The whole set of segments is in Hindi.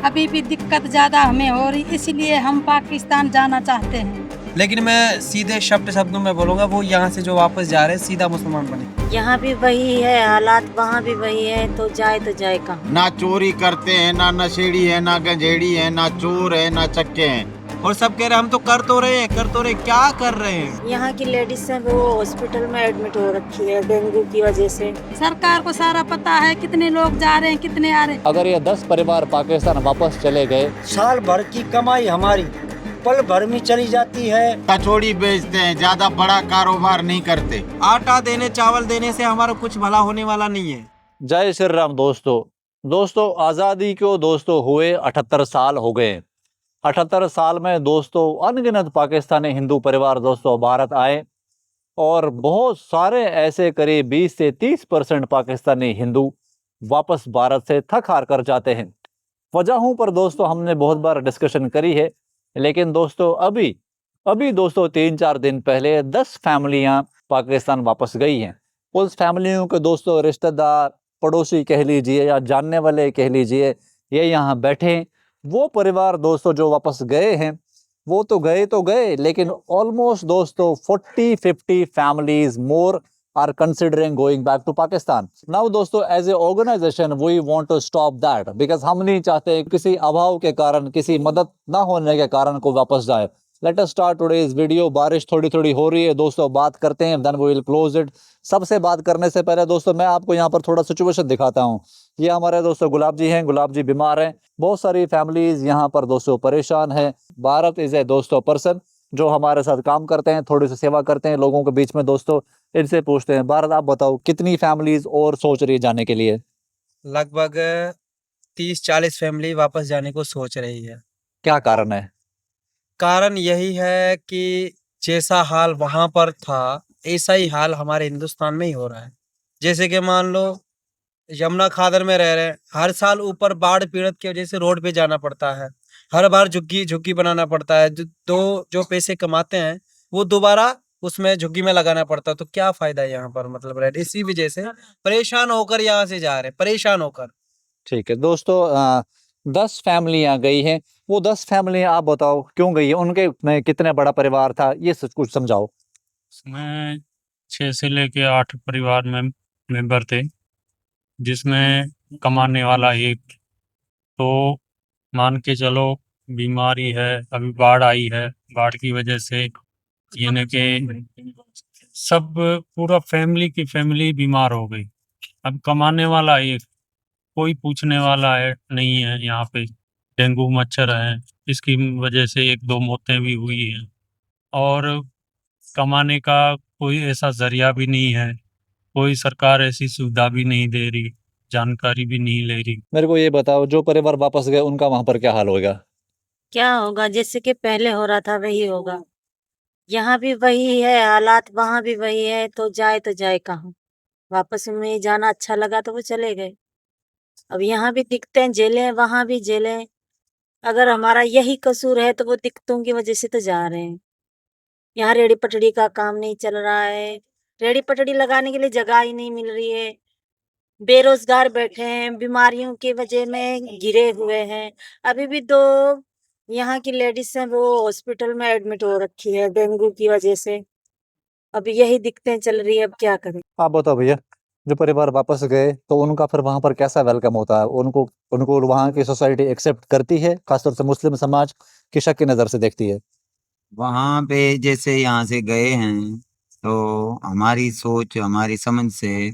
अभी भी दिक्कत ज़्यादा हमें हो रही, इसलिए हम पाकिस्तान जाना चाहते हैं। लेकिन मैं सीधे शब्दों में बोलूँगा, वो यहाँ से जो वापस जा रहे हैं सीधा मुसलमान बने। यहाँ भी वही है हालात, वहाँ भी वही है, तो जाए कहाँ। ना चोरी करते हैं, ना नशेड़ी है, ना गंजेड़ी है, ना चोर है, ना चक्के हैं। और सब कह रहे हैं हम तो कर तो रहे, क्या कर रहे हैं। यहाँ की लेडीज है वो हॉस्पिटल में एडमिट हो रखी है डेंगू की वजह से। सरकार को सारा पता है कितने लोग जा रहे हैं, कितने आ रहे हैं। अगर ये 10 परिवार पाकिस्तान वापस चले गए, साल भर की कमाई हमारी पल भर में चली जाती है। कचौड़ी बेचते हैं, ज्यादा बड़ा कारोबार नहीं करते। आटा देने, चावल देने से हमारा कुछ भला होने वाला नहीं है। जय श्री राम दोस्तों आज़ादी को दोस्तों हुए 78 साल हो गए। 78 साल में दोस्तों अनगिनत पाकिस्तानी हिंदू परिवार दोस्तों भारत आए और बहुत सारे ऐसे करीब 20 से 30% पाकिस्तानी हिंदू वापस भारत से थक हार कर जाते हैं। वजहों पर दोस्तों हमने बहुत बार डिस्कशन करी है, लेकिन दोस्तों अभी दोस्तों 3-4 दिन पहले 10 फैमिलियां पाकिस्तान वापस गई हैं। उस फैमिलियों के दोस्तों रिश्तेदार, पड़ोसी कह लीजिए या जानने वाले कह लीजिए, ये यहाँ बैठे। वो परिवार दोस्तों जो वापस गए हैं वो तो गए, लेकिन ऑलमोस्ट दोस्तों 40-50 families more are considering going back to Pakistan. Now दोस्तों as a organization we want to stop that because हम नहीं चाहते किसी अभाव के कारण, किसी मदद ना होने के कारण को वापस जाए। Let us start today's video। बारिश थोड़ी हो रही है दोस्तों, बात करते हैं, then we will close it। सबसे बात करने से पहले दोस्तों मैं आपको यहाँ पर थोड़ा सिचुएशन दिखाता हूँ। ये हमारे दोस्तों गुलाब जी हैं, गुलाब जी बीमार हैं, बहुत सारी फैमिलीज यहाँ पर दोस्तों परेशान है। भारत इज ए दोस्तों पर्सन जो हमारे साथ काम करते हैं, थोड़ी सी सेवा करते हैं लोगों के बीच में दोस्तों। इनसे पूछते हैं, भारत आप बताओ कितनी फैमिलीज और सोच रही है जाने के लिए? लगभग 30-40 फैमिली वापस जाने को सोच रही है। क्या कारण है? कारण यही है कि जैसा हाल वहां पर था ऐसा ही हाल हमारे हिंदुस्तान में ही हो रहा है। जैसे कि मान लो यमुना खादर में रह रहे हैं, हर साल ऊपर बाढ़ पीड़ित की वजह से रोड पे जाना पड़ता है, हर बार झुग्गी बनाना पड़ता है। जो पैसे कमाते हैं वो दोबारा उसमें झुग्गी में लगाना पड़ता है, तो क्या फायदा है यहाँ पर, मतलब रह इसी वजह से परेशान होकर यहाँ से जा रहे हैं, परेशान होकर। ठीक है दोस्तों, 10 फैमिलियां गई हैं। वो 10 फैमिलियां आप बताओ क्यों गई है, उनके में कितने बड़ा परिवार था, ये कुछ समझाओ। उसमें 6 से लेके 8 परिवार में मेंबर थे, जिसमें कमाने वाला एक। तो मान के चलो बीमारी है, अभी बाढ़ आई है, बाढ़ की वजह से यानी कि सब पूरा फैमिली की फैमिली बीमार हो गई। अब कमाने वाला एक, कोई पूछने वाला है नहीं है। यहाँ पे डेंगू मच्छर है, इसकी वजह से 1-2 मौतें भी हुई हैं, और कमाने का कोई ऐसा जरिया भी नहीं है, कोई सरकार ऐसी सुविधा भी नहीं दे रही, जानकारी भी नहीं ले रही। मेरे को ये बताओ, जो परिवार वापस गए उनका वहां पर क्या हाल होगा? क्या होगा, जैसे कि पहले हो रहा था वही होगा। यहाँ भी वही है हालात, वहाँ भी वही है, तो जाए कहाँ। वापस में जाना अच्छा लगा तो वो चले गए। अब यहाँ भी दिखते हैं जेलें, वहाँ भी जेलें। अगर हमारा यही कसूर है तो वो दिक्कतों की वजह से तो जा रहे हैं। यहाँ रेहड़ी पटड़ी का काम नहीं चल रहा है, रेहड़ी पटड़ी लगाने के लिए जगह ही नहीं मिल रही है। बेरोजगार बैठे हैं, बीमारियों की वजह में घिरे हुए हैं। अभी भी 2 यहाँ की लेडीज हैं वो हॉस्पिटल में एडमिट हो रखी है डेंगू की वजह से। अभी यही दिक्कतें चल रही है, अब क्या करें। आप बताओ भैया, जो परिवार वापस गए तो उनका फिर वहां पर कैसा वेलकम होता है? उनको वहां की सोसाइटी एक्सेप्ट करती है, खासतौर से मुस्लिम समाज की शक की नजर से देखती है? वहाँ पे जैसे यहाँ से गए हैं तो हमारी सोच, हमारी समझ से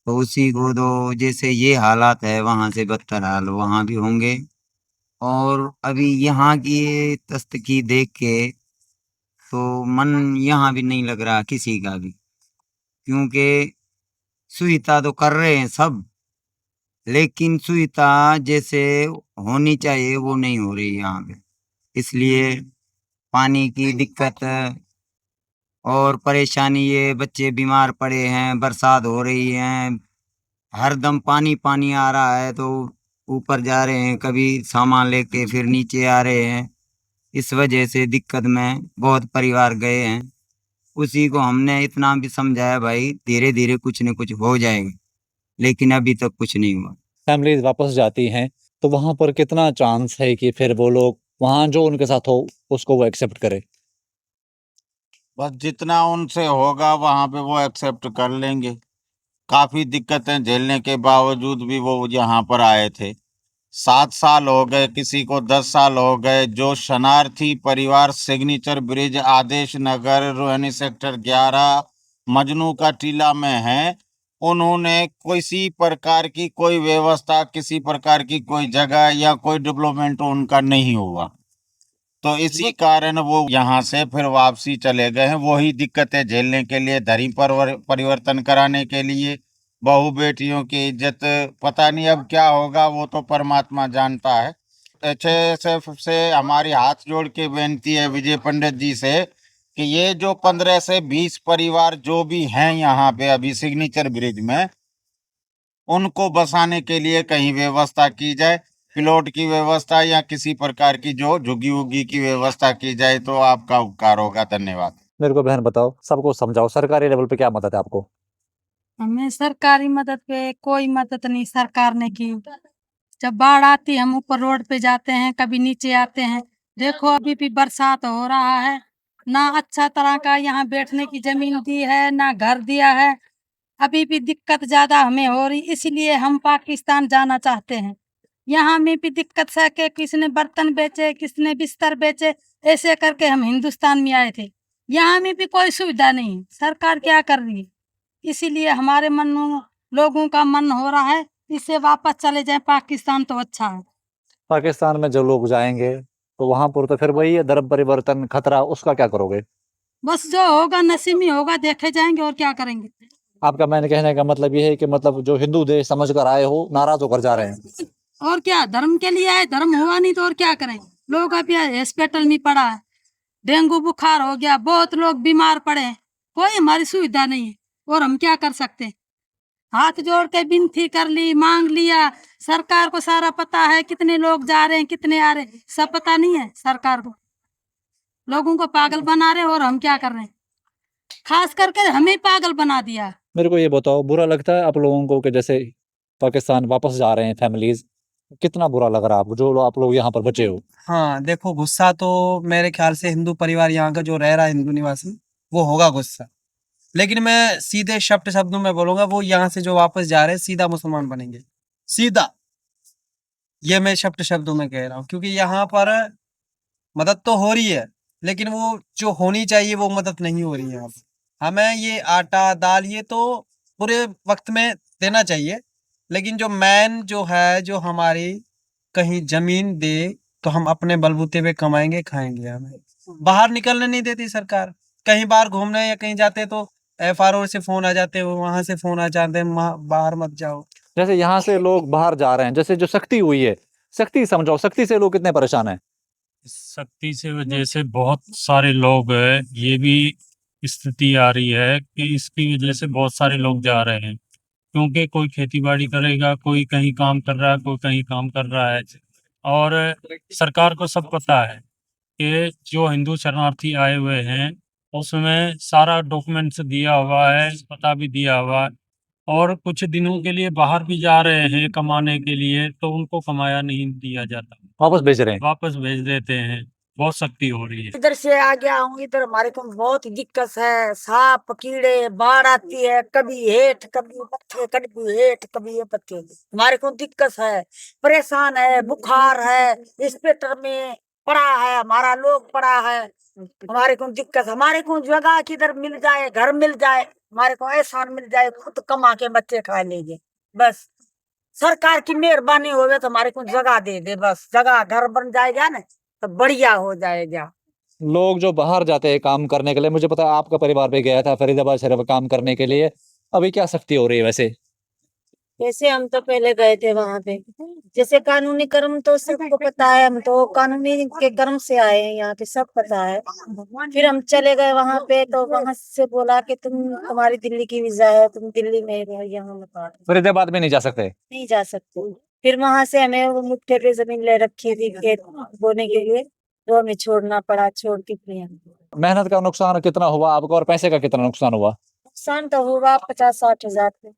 तो उसी को तो जैसे ये हालात है वहाँ से बदतर हाल वहाँ भी होंगे। और अभी यहाँ की ये तस्तकी देख के तो मन यहाँ भी नहीं लग रहा किसी का भी, क्योंकि सुविधा तो कर रहे हैं सब, लेकिन सुविधा जैसे होनी चाहिए वो नहीं हो रही यहाँ पे। इसलिए पानी की दिक्कत और परेशानी, ये बच्चे बीमार पड़े हैं, बरसात हो रही है, हरदम पानी पानी आ रहा है, तो ऊपर जा रहे हैं, कभी सामान लेके फिर नीचे आ रहे हैं। इस वजह से दिक्कत में बहुत परिवार गए हैं। उसी को हमने इतना भी समझाया, भाई धीरे धीरे कुछ न कुछ हो जाएगा, लेकिन अभी तक कुछ नहीं हुआ। फैमिलीज वापस जाती हैं तो वहां पर कितना चांस है कि फिर वो लोग वहां जो उनके साथ हो उसको वो एक्सेप्ट करे? बस जितना उनसे होगा वहां पे वो एक्सेप्ट कर लेंगे। काफी दिक्कतें झेलने के बावजूद भी वो यहाँ पर आए थे। 7 साल हो गए, किसी को 10 साल हो गए। जो शरणार्थी परिवार सिग्नेचर ब्रिज, आदेश नगर, रोहिणी सेक्टर 11, मजनू का टीला में है, उन्होंने किसी प्रकार की कोई व्यवस्था, किसी प्रकार की कोई जगह या कोई डेवलपमेंट उनका नहीं हुआ। तो इसी कारण वो यहाँ से फिर वापसी चले गए हैं, वही दिक्कतें झेलने के लिए, धर्म परिवर्तन कराने के लिए, बहू बेटियों की इज्जत। पता नहीं अब क्या होगा, वो तो परमात्मा जानता है। एचएसएफ से हमारी हाथ जोड़ के बेनती है विजय पंडित जी से कि ये जो 15 से 20 परिवार जो भी हैं यहाँ पे अभी सिग्नेचर ब्रिज में, उनको बसाने के लिए कहीं व्यवस्था की जाए, प्लॉट की व्यवस्था या किसी प्रकार की जो झुग्गी उग्गी की व्यवस्था की जाए तो आपका उपकार होगा। धन्यवाद। मेरे को बहन बताओ, सबको समझाओ, सरकारी लेवल पे क्या मदद है आपको? हमें सरकारी मदद पे कोई मदद नहीं सरकार ने की। जब बाढ़ आती है हम ऊपर रोड पे जाते हैं, कभी नीचे आते हैं। देखो अभी भी बरसात हो रहा है, ना अच्छा तरह का यहाँ बैठने की जमीन दी है, ना घर दिया है। अभी भी दिक्कत ज्यादा हमें हो रही, इसलिए हम पाकिस्तान जाना चाहते हैं। यहाँ में भी दिक्कत है कि किसने बर्तन बेचे, किसने बिस्तर बेचे, ऐसे करके हम हिंदुस्तान में आए थे। यहाँ में भी कोई सुविधा नहीं है, सरकार क्या कर रही है। इसीलिए हमारे लोगों का मन हो रहा है इससे वापस चले जाए पाकिस्तान तो अच्छा है। पाकिस्तान में जो लोग जाएंगे तो वहां पर तो फिर वही है, धर्म परिवर्तन खतरा, उसका क्या करोगे? बस जो होगा नसीब में होगा, देखे जाएंगे और क्या करेंगे। आपका मैंने कहने का मतलब ये है कि मतलब जो हिंदू देश समझ कर आए हो, नाराज होकर जा रहे हैं। और क्या, धर्म के लिए आए, धर्म हुआ नहीं तो और क्या करेंगे। लोग अभी हॉस्पिटल में पड़ा है, डेंगू बुखार हो गया, बहुत लोग बीमार पड़े हैं, कोई हमारी सुविधा नहीं है और हम क्या कर सकते हैं। हाथ जोड़ के विनती कर ली, मांग लिया। सरकार को सारा पता है कितने लोग जा रहे हैं, कितने आ रहे हैं, सब पता नहीं है सरकार को। लोगों को पागल बना रहे और हम क्या कर रहे हैं, खास करके हमें पागल बना दिया। मेरे को ये बताओ, बुरा लगता है आप लोगों को कि जैसे पाकिस्तान वापस जा रहे हैं फैमिलीज? कितना बुरा लग रहा है आपको जो आप लोग यहाँ पर बचे हो? हाँ देखो, गुस्सा तो मेरे ख्याल से हिंदू परिवार यहाँ का जो रह रहा है, हिंदू निवासी, वो होगा गुस्सा। लेकिन मैं सीधे शब्दों में बोलूंगा, वो यहाँ से जो वापस जा रहे हैं सीधा मुसलमान बनेंगे, सीधा। ये मैं शब्दों में कह रहा हूँ, क्योंकि यहाँ पर मदद तो हो रही है, लेकिन वो जो होनी चाहिए वो मदद नहीं हो रही है यहाँ पे। हमें ये आटा दाल ये तो पूरे वक्त में देना चाहिए, लेकिन जो मैन जो है, जो हमारी कहीं जमीन दे तो हम अपने बलबूते पे कमाएंगे खाएंगे। हमें बाहर निकलने नहीं देती सरकार। कहीं बाहर घूमने या कहीं जाते तो एफआरओ से फोन आ जाते, वहां से फोन आ जाते हैं, बाहर मत जाओ। जैसे यहाँ से लोग बाहर जा रहे हैं, जैसे जो सख्ती हुई है, सख्ती समझाओ, सख्ती से लोग कितने परेशान हैं? सख्ती से वजह से बहुत सारे लोग ये भी स्थिति आ रही है कि इसकी वजह से बहुत सारे लोग जा रहे हैं, क्योंकि कोई खेती बाड़ी करेगा, कोई कहीं काम कर रहा है, कोई कहीं काम कर रहा है। और सरकार को सब पता है कि जो हिंदू शरणार्थी आए हुए हैं उसमें सारा डॉक्यूमेंट्स दिया हुआ है, पता भी दिया हुआ है। और कुछ दिनों के लिए बाहर भी जा रहे हैं कमाने के लिए, तो उनको कमाया नहीं दिया जाता, वापस भेज रहे हैं? वापस भेज देते हैं। बहुत सख्ती हो रही है। इधर से आ गया हूँ, इधर हमारे को बहुत दिक्कत है। सांप कीड़े, बाढ़ आती है, कभी हेठ कभी पत्थे, कभी हेठ कभी ये पत्थे, हमारे को दिक्कत है, परेशान है, बुखार है, इंस्पेक्टर में पड़ा है, हमारा लोग पड़ा है। हमारे को दिक्कत, हमारे को जगह किधर मिल जाए, घर मिल जाए, हमारे को एहसान मिल जाए, खुद कमा के बच्चे खा लीजिए। बस सरकार की मेहरबानी होवे तो हमारे को जगह दे दे, बस जगह घर बन जाएगा ना तो बढ़िया हो जाएगा। लोग जो बाहर जाते हैं काम करने के लिए, मुझे पता है आपका परिवार भी गया था फरीदाबाद शहर काम करने के लिए, अभी क्या सख्ती हो रही है वैसे? जैसे हम तो पहले गए थे वहां पे, जैसे कानूनी कर्म तो सबको पता है, हम तो कानूनी के कर्म से आए हैं यहाँ पे, सब पता है। फिर हम चले गए वहां पे तो वहां से बोला कि तुम्हारी दिल्ली की वीजा है, तुम दिल्ली में रहो, यहाँ मत फरीदाबाद में नहीं जा सकते? नहीं जा सकते। फिर वहां से हमें वो मुट्ठे पे जमीन ले रखी थी खेत बोने के लिए, तो हमें छोड़ना पड़ा, छोड़ के फिर यहाँ। मेहनत का नुकसान कितना हुआ आपको और पैसे का कितना नुकसान हुआ? नुकसान तो हुआ 50-60 हजार पे।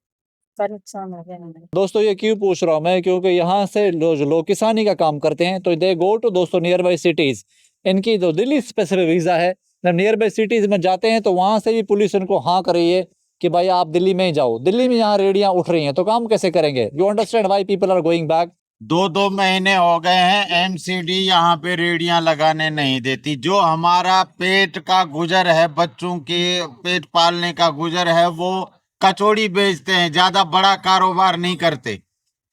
का नुकसान हो गया हमारा। दोस्तों ये क्यों पूछ रहा हूँ मैं, क्योंकि यहाँ से जो लोग किसानी का काम करते हैं तो दे गो टू दोस्तों नियर बाई सिटीज। इनकी जो दिल्ली स्पेसिफिक वीज़ा है, जब नियर बाई सिटीज में जाते हैं तो वहाँ से भी पुलिस उनको हाँ कर रही है कि भाई आप दिल्ली में ही जाओ। दिल्ली में यहाँ रेडियाँ उठ रही हैं तो काम कैसे करेंगे? You understand why people are going back. 2-2 महीने हो गए हैं एमसीडी यहाँ पे रेडियां लगाने नहीं देती। जो हमारा पेट का गुजर है, बच्चों के पेट पालने का गुजर है, वो कचौड़ी बेचते हैं, ज्यादा बड़ा कारोबार नहीं करते।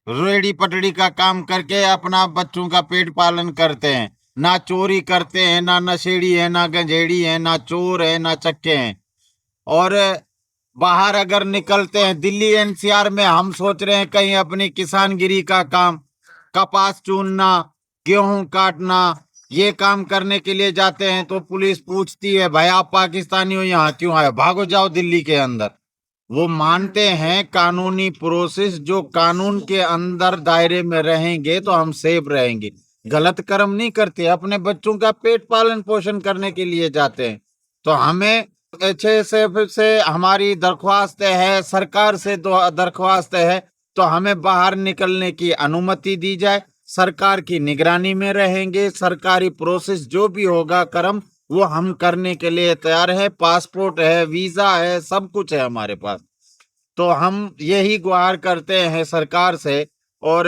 रेडी पटड़ी का काम करके अपना बच्चों का पेट पालन करते हैं। ना चोरी करते हैं, ना नशेड़ी है, ना गंजेड़ी है, ना चोर है, ना चक्के हैं। और बाहर अगर निकलते हैं दिल्ली एनसीआर में, हम सोच रहे हैं कहीं अपनी किसानगिरी का काम, कपास चूनना, गेहूं काटना, ये काम करने के लिए जाते हैं तो पुलिस पूछती है भाई आप पाकिस्तानी हो, यहाँ क्यों आए, भागो जाओ दिल्ली के अंदर। वो मानते हैं कानूनी प्रोसेस, जो कानून के अंदर दायरे में रहेंगे तो हम सेफ रहेंगे। गलत कर्म नहीं करते, अपने बच्चों का पेट पालन पोषण करने के लिए जाते हैं। तो हमें HSF से हमारी दरख्वास्त है, सरकार से दरख्वास्त है, तो हमें बाहर निकलने की अनुमति दी जाए। सरकार की निगरानी में रहेंगे, सरकारी प्रोसेस जो भी होगा कर्म वो हम करने के लिए तैयार है। पासपोर्ट है, वीजा है, सब कुछ है हमारे पास। तो हम यही गुहार करते हैं सरकार से और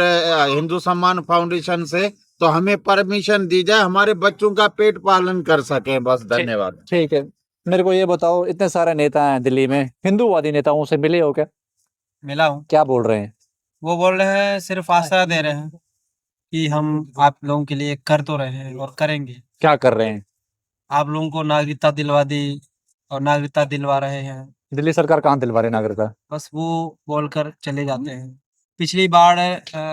हिंदू सम्मान फाउंडेशन से, तो हमें परमिशन दी जाए, हमारे बच्चों का पेट पालन कर सके। बस धन्यवाद। ठीक है, मेरे को ये बताओ, इतने सारे नेता हैं दिल्ली में, हिंदूवादी नेताओं से मिले हो क्या? मिला हूँ। क्या बोल रहे हैं? वो बोल रहे हैं, सिर्फ आश्वासन दे रहे हैं कि हम आप लोगों के लिए कर तो रहे हैं और करेंगे। क्या कर रहे हैं? आप लोगों को नागरिकता दिलवा दी और नागरिकता दिलवा रहे हैं। दिल्ली सरकार कहाँ दिलवा रही नागरिकता? बस वो बोलकर चले जाते हैं। पिछली बाढ़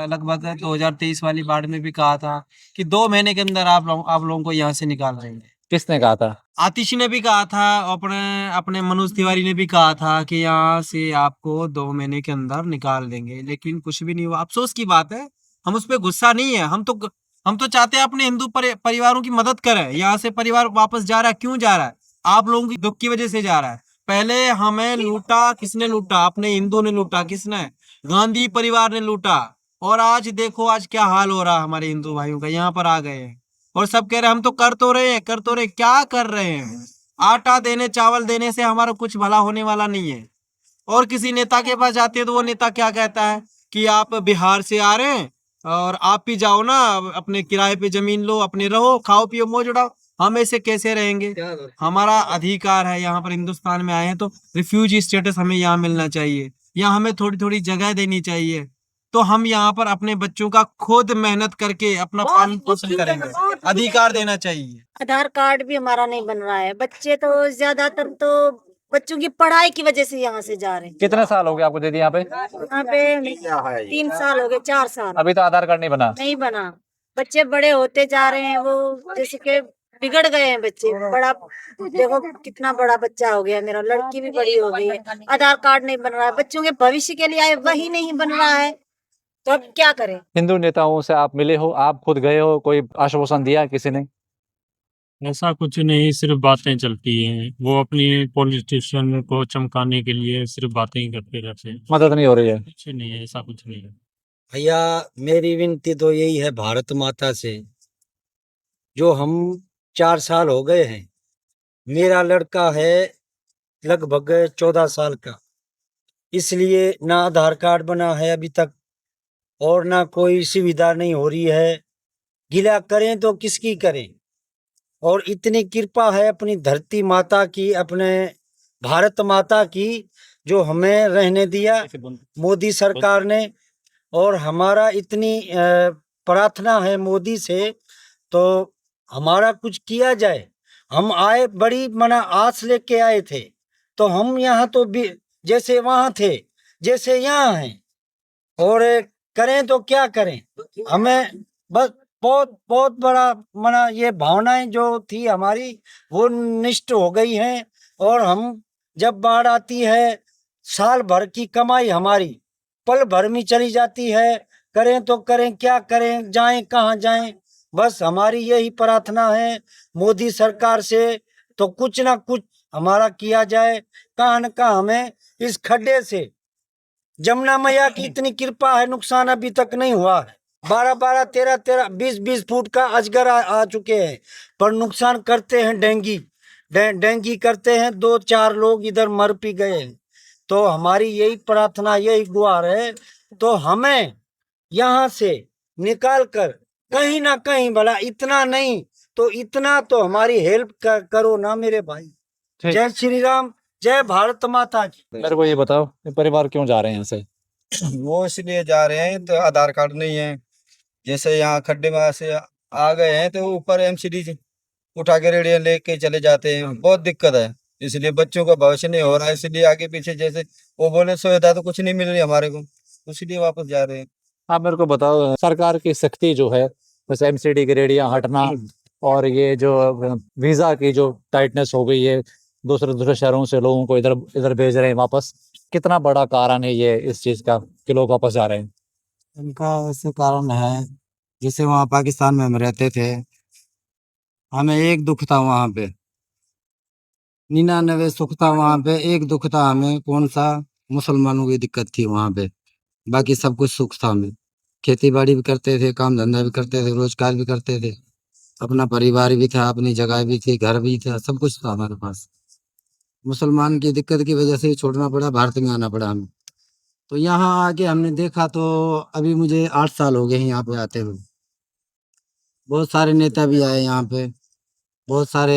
लगभग 2023 वाली बाढ़ में भी कहा था कि 2 महीने के अंदर आप लोगों को यहाँ से निकाल देंगे। किसने कहा था? आतिशी ने भी कहा था, अपने मनोज तिवारी ने भी कहा था कि यहाँ से आपको 2 महीने के अंदर निकाल देंगे, लेकिन कुछ भी नहीं हुआ। अफसोस की बात है, हम उस पर गुस्सा नहीं है। हम तो चाहते हैं अपने हिंदू परिवारों की मदद करें। यहाँ से परिवार वापस जा रहा है, क्यों जा रहा है? आप लोगों की दुख की वजह से जा रहा है। पहले हमें लूटा, किसने लूटा? अपने हिंदू ने लूटा। किसने? गांधी परिवार ने लूटा। और आज देखो आज क्या हाल हो रहा है हमारे हिंदू भाइयों का। यहाँ पर आ गए हैं और सब कह रहे हैं हम तो कर तो रहे हैं। क्या कर रहे हैं? आटा देने, चावल देने से हमारा कुछ भला होने वाला नहीं है। और किसी नेता के पास जाते हैं तो वो नेता क्या कहता है कि आप बिहार से आ रहे हैं और आप भी जाओ ना, अपने किराए पे जमीन लो, अपने रहो, खाओ पियो, मौज उड़ाओ। हम ऐसे कैसे रहेंगे? हमारा अधिकार है, यहाँ पर हिंदुस्तान में आए हैं तो रिफ्यूजी स्टेटस हमें यहाँ मिलना चाहिए, यहाँ हमें थोड़ी थोड़ी जगह देनी चाहिए। तो हम यहाँ पर अपने बच्चों का खुद मेहनत करके अपना पालन पोषण करेंगे। अधिकार देना चाहिए। आधार कार्ड भी हमारा नहीं बन रहा है। बच्चे तो ज्यादातर तो बच्चों की पढ़ाई की वजह से यहाँ से जा रहे हैं। कितने साल हो गए आपको दीदी यहाँ पे? यहाँ पे 3 साल हो गए, 4 साल अभी तो आधार कार्ड नहीं बना? नहीं बना। बच्चे बड़े होते जा रहे हैं, वो जैसे कि बिगड़ गए हैं बच्चे। बड़ा देखो कितना बड़ा बच्चा हो गया मेरा, लड़की भी बड़ी हो गई है। आधार कार्ड नहीं बन रहा है, बच्चों के भविष्य के लिए वही नहीं बन रहा है, तो अब क्या करें? हिंदू नेताओं से आप मिले हो, आप खुद गए हो, कोई आश्वासन दिया किसी ने? ऐसा कुछ नहीं, सिर्फ बातें चलती हैं। वो अपनी पॉलिटिशियन को चमकाने के लिए सिर्फ बातें ही करते रहते हैं। मदद नहीं हो रही है? कुछ नहीं है, ऐसा कुछ नहीं है। भैया मेरी विनती तो यही है भारत माता से, जो हम 4 साल हो गए हैं, मेरा लड़का है लगभग 14 साल का, इसलिए ना आधार कार्ड बना है अभी तक और ना कोई सुविधा नहीं हो रही है। गिला करें तो किसकी करें? और इतनी कृपा है अपनी धरती माता की, अपने भारत माता की, जो हमें रहने दिया मोदी सरकार ने। और हमारा इतनी प्रार्थना है मोदी से, तो हमारा कुछ किया जाए। हम आए बड़ी आस लेके आए थे, तो हम यहाँ तो जैसे वहाँ थे जैसे यहाँ हैं, और करें तो क्या करें? हमें बस बहुत बहुत बड़ा ये भावनाएं जो थी हमारी वो नष्ट हो गई हैं। और हम जब बाढ़ आती है, साल भर की कमाई हमारी पल भर में चली जाती है। करें तो करें, क्या करें, जाएं कहाँ जाएं? बस हमारी यही प्रार्थना है मोदी सरकार से, तो कुछ ना कुछ हमारा किया जाए, कहाँ न कहाँ हमें इस खड्डे से जमुना मैया की इतनी कृपा है, नुकसान अभी तक नहीं हुआ है। 12-12, 13-13, 20-20 फुट का अजगर आ चुके हैं, पर नुकसान करते हैं डेंगी डेंगी करते हैं। 2-4 लोग इधर मर भी गए हैं। तो हमारी यही प्रार्थना, यही गुहार है, तो हमें यहाँ से निकाल कर कहीं ना कहीं, भला इतना नहीं तो इतना तो हमारी हेल्प करो ना मेरे भाई। ठीक। जय श्री राम, जय भारत माता की। मेरे को ये बताओ, ये परिवार क्यों जा रहे हैं यहाँ से? वो इसलिए जा रहे हैं तो आधार कार्ड नहीं है। जैसे यहाँ खड्डे में से आ गए हैं तो ऊपर एमसीडी उठा के रेडियो लेके चले जाते हैं, बहुत दिक्कत है। इसलिए बच्चों का भविष्य नहीं हो रहा है, इसलिए आगे पीछे जैसे वो बोले सुविधा तो कुछ नहीं मिल रही हमारे को, इसलिए वापस जा रहे हैं। आप मेरे को बताओ, सरकार की सख्ती जो है, जैसे एमसीडी की रेडियां हटना और ये जो वीजा की जो टाइटनेस हो गई है, दूसरे दूसरे शहरों से लोगों को इधर इधर भेज रहे हैं वापस, कितना बड़ा कारण है ये इस चीज का कि लोग वापस जा रहे हैं? इनका ऐसे कारण है, जैसे वहाँ पाकिस्तान में हम रहते थे, हमें एक दुख था वहाँ पे, 99 सुख था वहाँ पे, एक दुख था हमें, कौन सा? मुसलमानों की दिक्कत थी वहाँ पे, बाकी सब कुछ सुख था हमें। खेती बाड़ी भी करते थे, काम धंधा भी करते थे, रोजगार भी करते थे, अपना परिवार भी था, अपनी जगह भी थी, घर भी था, सब कुछ था हमारे पास। मुसलमान की दिक्कत की वजह से ही छोड़ना पड़ा, भारत में आना पड़ा हमें। तो यहाँ आके हमने देखा, तो अभी मुझे 8 साल हो गए हैं यहाँ पे आते हुए। बहुत सारे नेता भी आए यहाँ पे, बहुत सारे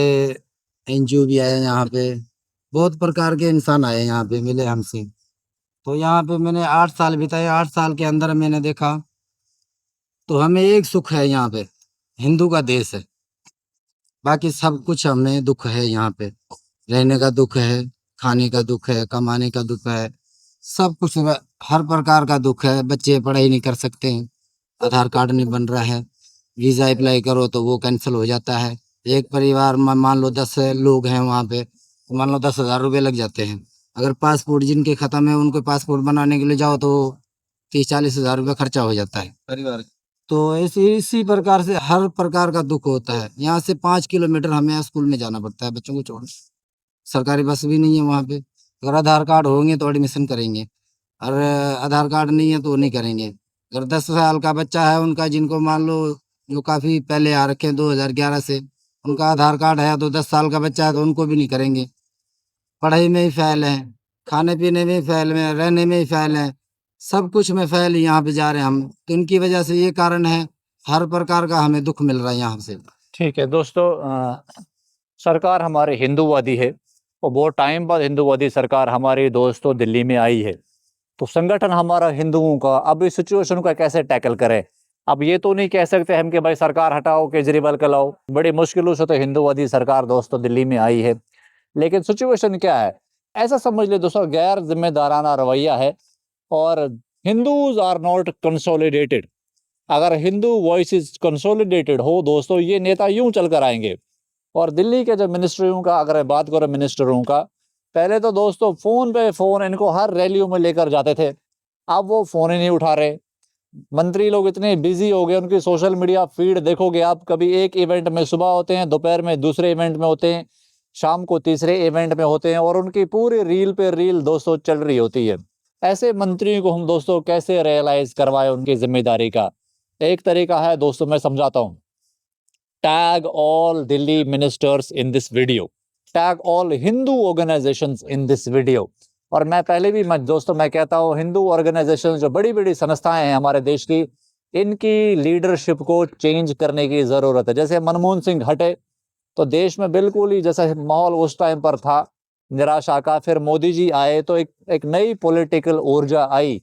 एनजीओ भी आए यहाँ पे, बहुत प्रकार के इंसान आए यहाँ पे, मिले हमसे। तो यहाँ पे मैंने 8 साल बिताए। 8 साल के अंदर मैंने देखा तो हमें एक सुख है यहाँ पे, हिंदू का देश है, बाकी सब कुछ हमें दुख है यहाँ पे। रहने का दुख है, खाने का दुख है, कमाने का दुख है, सब कुछ हर प्रकार का दुख है। बच्चे पढ़ाई नहीं कर सकते हैं, आधार कार्ड नहीं बन रहा है, वीज़ा अप्लाई करो तो वो कैंसिल हो जाता है। एक परिवार में मान लो 10 लोग हैं वहाँ पे, तो मान लो 10,000 रुपये लग जाते हैं। अगर पासपोर्ट जिनके ख़त्म है, उनको पासपोर्ट बनाने के लिए जाओ तो 30-40 हज़ार रुपये खर्चा हो जाता है परिवार। तो इसी प्रकार से हर प्रकार का दुख होता है। यहाँ से 5 किलोमीटर हमें स्कूल में जाना पड़ता है बच्चों को छोड़ने। सरकारी बस भी नहीं है वहाँ पे। अगर आधार कार्ड होंगे तो एडमिशन करेंगे, और आधार कार्ड नहीं है तो नहीं करेंगे। अगर 10 साल का बच्चा है उनका, जिनको मान लो जो काफ़ी पहले आ रखे हैं 2011 से, उनका आधार कार्ड है तो 10 साल का बच्चा है तो उनको भी नहीं करेंगे। पढ़ाई में ही फेल हैं, खाने पीने में ही फेल हैं, रहने में ही फेल हैं, सब कुछ में फेल यहाँ पे जा रहे हैं हम। तो इनकी वजह से ये कारण है, हर प्रकार का हमें दुख मिल रहा है यहाँ से। ठीक है दोस्तों, सरकार हमारे हिंदूवादी है और बहुत टाइम बाद हिंदूवादी सरकार हमारी दोस्तों दिल्ली में आई है। तो संगठन हमारा हिंदुओं का अब इस सिचुएशन को कैसे टैकल करे? अब ये तो नहीं कह सकते हम कि भाई सरकार हटाओ, केजरीवाल को लाओ। बड़ी मुश्किलों से तो हिंदूवादी सरकार दोस्तों दिल्ली में आई है, लेकिन सिचुएशन क्या है? ऐसा समझ ले दोस्तों, गैर जिम्मेदाराना रवैया है और हिंदूज आर नॉट कंसोलिडेटेड। अगर हिंदू वॉइस कंसोलिडेटेड हो दोस्तों, ये नेता यूं चल कर आएंगे। और दिल्ली के जो मिनिस्टरों का अगर बात करो, मिनिस्टरों का, पहले तो दोस्तों फोन पे फोन इनको हर रैलियों में लेकर जाते थे, अब वो फोन ही नहीं उठा रहे। मंत्री लोग इतने बिजी हो गए, उनकी सोशल मीडिया फीड देखोगे आप, कभी एक इवेंट में सुबह होते हैं, दोपहर में दूसरे इवेंट में होते हैं, शाम को तीसरे इवेंट में होते हैं, और उनकी पूरी रील पे रील दोस्तों चल रही होती है। ऐसे मंत्रियों को हम दोस्तों कैसे रियलाइज करवाएं उनकी जिम्मेदारी का? एक तरीका है दोस्तों, मैं समझाता हूँ। Tag all Delhi ministers in this video, tag all Hindu organisations in this video. और मैं पहले भी दोस्तों मैं कहता हूँ, हिंदू ऑर्गेनाइजेशन जो बड़ी बड़ी संस्थाएं हैं हमारे देश की, इनकी लीडरशिप को चेंज करने की ज़रूरत है। जैसे मनमोहन सिंह हटे तो देश में बिल्कुल ही जैसा माहौल उस टाइम पर था निराशा का, फिर मोदी जी आए तो एक नई पॉलिटिकल ऊर्जा आई।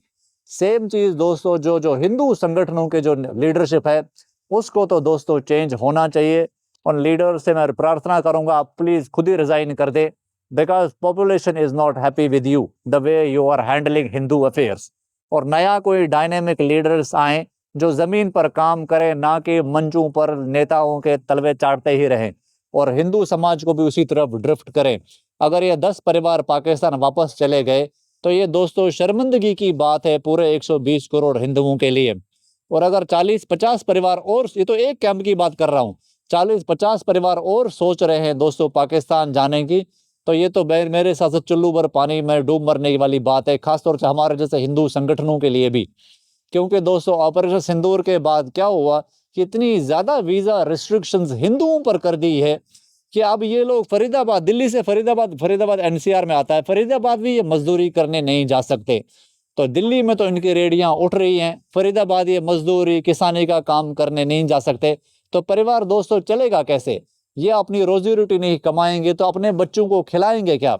सेम चीज़ दोस्तों, जो हिंदू संगठनों के जो लीडरशिप है उसको तो दोस्तों चेंज होना चाहिए। और लीडर से मैं प्रार्थना करूंगा, आप प्लीज़ खुद ही रिज़ाइन कर दे, because population is not happy with you the way you are handling Hindu affairs. और नया कोई डायनेमिक लीडर्स आए जो ज़मीन पर काम करें, ना कि मंचों पर नेताओं के तलवे चाटते ही रहें, और हिंदू समाज को भी उसी तरफ ड्रिफ्ट करें। अगर ये 10 परिवार पाकिस्तान वापस चले गए तो ये दोस्तों शर्मिंदगी की बात है पूरे 120 करोड़ हिंदुओं के लिए। और अगर 40-50 परिवार और, ये तो एक कैंप की बात कर रहा हूँ, 40-50 परिवार और सोच रहे हैं दोस्तों पाकिस्तान जाने की, तो ये तो मेरे हिसाब से चुल्लू भर पानी में डूब मरने वाली बात है, खासतौर से हमारे जैसे हिंदू संगठनों के लिए भी। क्योंकि दोस्तों ऑपरेशन सिंदूर के बाद क्या हुआ कि इतनी ज़्यादा वीज़ा रिस्ट्रिक्शंस हिंदुओं पर कर दी है कि अब ये लोग फरीदाबाद, दिल्ली से फरीदाबाद एनसीआर में आता है, फरीदाबाद भी ये मजदूरी करने नहीं जा सकते। तो दिल्ली में तो इनकी रेडियां उठ रही हैं, फरीदाबाद ये मजदूरी किसानी का काम करने नहीं जा सकते। तो परिवार दोस्तों चलेगा कैसे? ये अपनी रोजी रोटी नहीं कमाएंगे तो अपने बच्चों को खिलाएंगे क्या?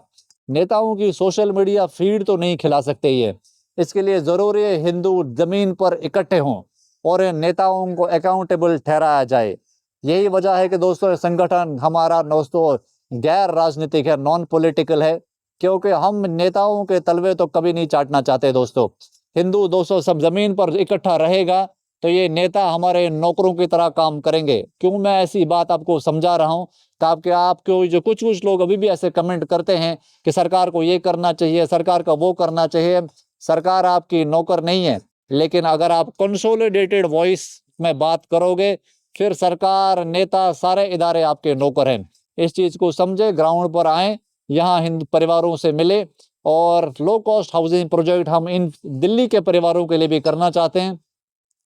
नेताओं की सोशल मीडिया फीड तो नहीं खिला सकते ये। इसके लिए जरूरी है हिंदू जमीन पर इकट्ठे हों और इन नेताओं को अकाउंटेबल ठहराया जाए। यही वजह है कि दोस्तों ये संगठन हमारा दोस्तों गैर राजनीतिक है, नॉन पॉलिटिकल है, क्योंकि हम नेताओं के तलवे तो कभी नहीं चाटना चाहते दोस्तों। हिंदू दोस्तों सब जमीन पर इकट्ठा रहेगा तो ये नेता हमारे नौकरों की तरह काम करेंगे। क्यों मैं ऐसी बात आपको समझा रहा हूँ? ताकि आपको जो कुछ लोग अभी भी ऐसे कमेंट करते हैं कि सरकार को ये करना चाहिए, सरकार का वो करना चाहिए। सरकार आपकी नौकर नहीं है, लेकिन अगर आप कंसोलिडेटेड वॉइस में बात करोगे फिर सरकार, नेता, सारे इदारे आपके नौकर हैं। इस चीज़ को समझे, ग्राउंड पर आए, यहाँ हिंदू परिवारों से मिले और लो कॉस्ट हाउसिंग प्रोजेक्ट हम इन दिल्ली के परिवारों के लिए भी करना चाहते हैं।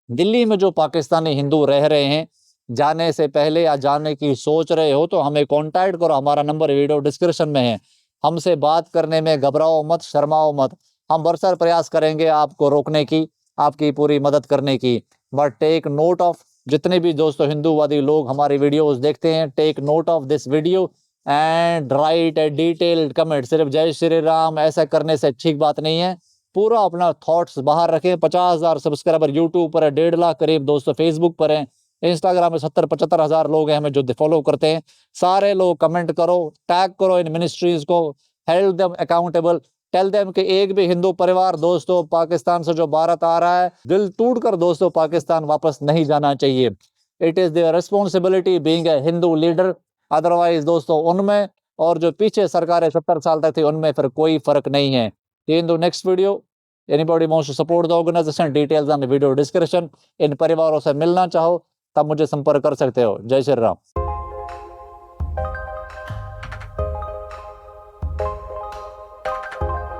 दिल्ली में जो पाकिस्तानी हिंदू रह रहे हैं, जाने से पहले या जाने की सोच रहे हो तो हमें कांटेक्ट करो, हमारा नंबर वीडियो डिस्क्रिप्शन में है। हमसे बात करने में घबराओ मत, शर्माओ मत, हम भरसक प्रयास करेंगे आपको रोकने की, आपकी पूरी मदद करने की। बट टेक नोट ऑफ, जितने भी दोस्तों हिंदूवादी लोग हमारी वीडियोस देखते हैं, take note of this video and write a detailed comment. सिर्फ जय श्री राम ऐसा करने से ठीक बात नहीं है, पूरा अपना थॉट्स बाहर रखें। 50,000 सब्सक्राइबर यूट्यूब पर है, 1.5 लाख करीब दोस्तों फेसबुक पर हैं, इंस्टाग्राम में 70-75 हज़ार लोग हैं हमें जो फॉलो करते हैं। सारे लोग कमेंट करो, टैग करो इन मिनिस्ट्रीज को, held them accountable, tell them कि एक भी हिंदू परिवार दोस्तों पाकिस्तान से जो भारत आ रहा है, दिल टूट कर दोस्तों पाकिस्तान वापस नहीं जाना चाहिए। It is their responsibility being a Hindu leader. Otherwise दोस्तों उनमें और जो पीछे सरकारें 70 साल तक थी उनमें फिर कोई फर्क नहीं है। In the next video, anybody wants to support the organization, details on the video description। इन परिवारों से मिलना चाहो तब मुझे संपर्क कर सकते हो। जय श्री राम।